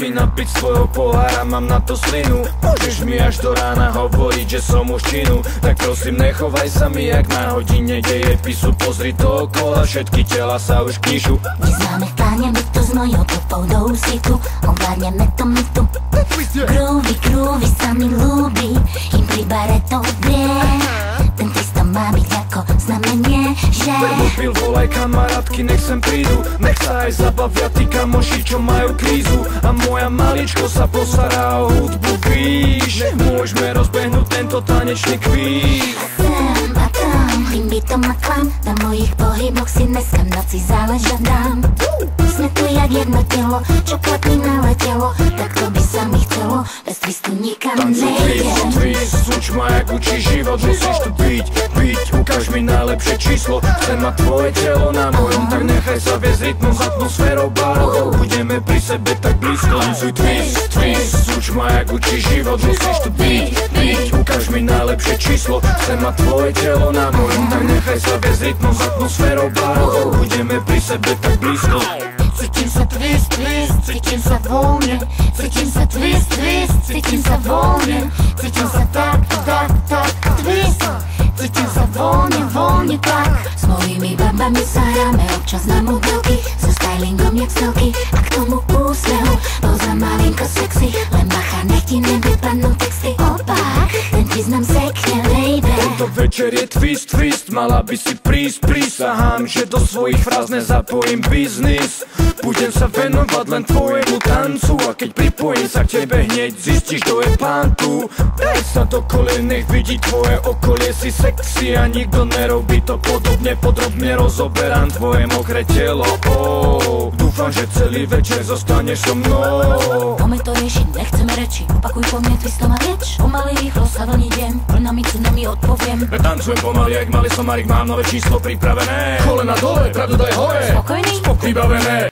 mi napiť svojho pohára, mám na to slinu. Môžeš mi až do rána hovoriť, že som už činu, tak prosím nechovaj sa mi jak na hodine dejepisu. Pozri dookola, všetky tela sa už kýšu. Neznáme v pláne bytu s mojou topou do úsitu, ovládneme to my tu. Groovy, groovy sa mi ľúbi, im pri bare to vie. Ten twist to má byť ako znamenie, že mobil volaj kamarátky, nech sem prídu, nech sa aj zabavia tí kamoši, čo majú krízu. A moja maličko sa postará o hudbu, víš. Môžeme rozbehnúť tento tanečný kvíz. sem a tam, tým bytom a klam, na mojich pohyboch si dneska v noci záležať dám. Sme tu jak jedno telo, čo klapí naletelo, tak to by sa mi chcelo, bez twistu nikam nejdem. Twist, suč ma jak učí život, musíš tu byť, ukáž mi najlepšie číslo. Chcem mať tvoje telo na mojom, tak nechaj sa viesť rytmom, s atmosférou barovou, budeme pri sebe tak blízko. Tancuj twist, suč ma jak učí život, musíš tu byť, ukáž mi najlepšie číslo. Chcem mať tvoje telo na mojom, tak nechaj sa viesť rytmom, s atmosférou barovou, budeme pri sebe tak blízko. Cítim sa twist, cítim sa voľne, cítim sa twist, cítim sa voľne, cítim sa tak, twist, cítim sa voľne, tak. S mojimi babami sa hráme občas na modelky, so stylingom jak stelky a k tomu úsmehu, pouza malinko sexy, len bacha, nech ti nevypadnú texty. Opak, ten twist nám sekne, baby. Tento večer je twist, mala by si prísť, prisahám, že do svojich fráz nezapojím biznis. Budem sa venovať len tvojemu tancu, a keď pripojím sa k tebe, hneď zistíš, kto je pán tu. Daj sa do kolien, nech vidí tvoje okolie, si sexy a nikto nerobí to podobne. Podrobne rozoberám tvoje mokré telo, dúfam, že celý večer zostaneš so mnou. Poďme to riešiť, nechceme reči, opakuj po mne twistom a lieč. Pomaly rýchlo sa vlni deň, vlnami tsunami odpoviem. Tancujem pomaly, jak malý somarik, mám nové číslo pripravené. Kolena dole, pravdu daj hore, Spokojný? Vybavené.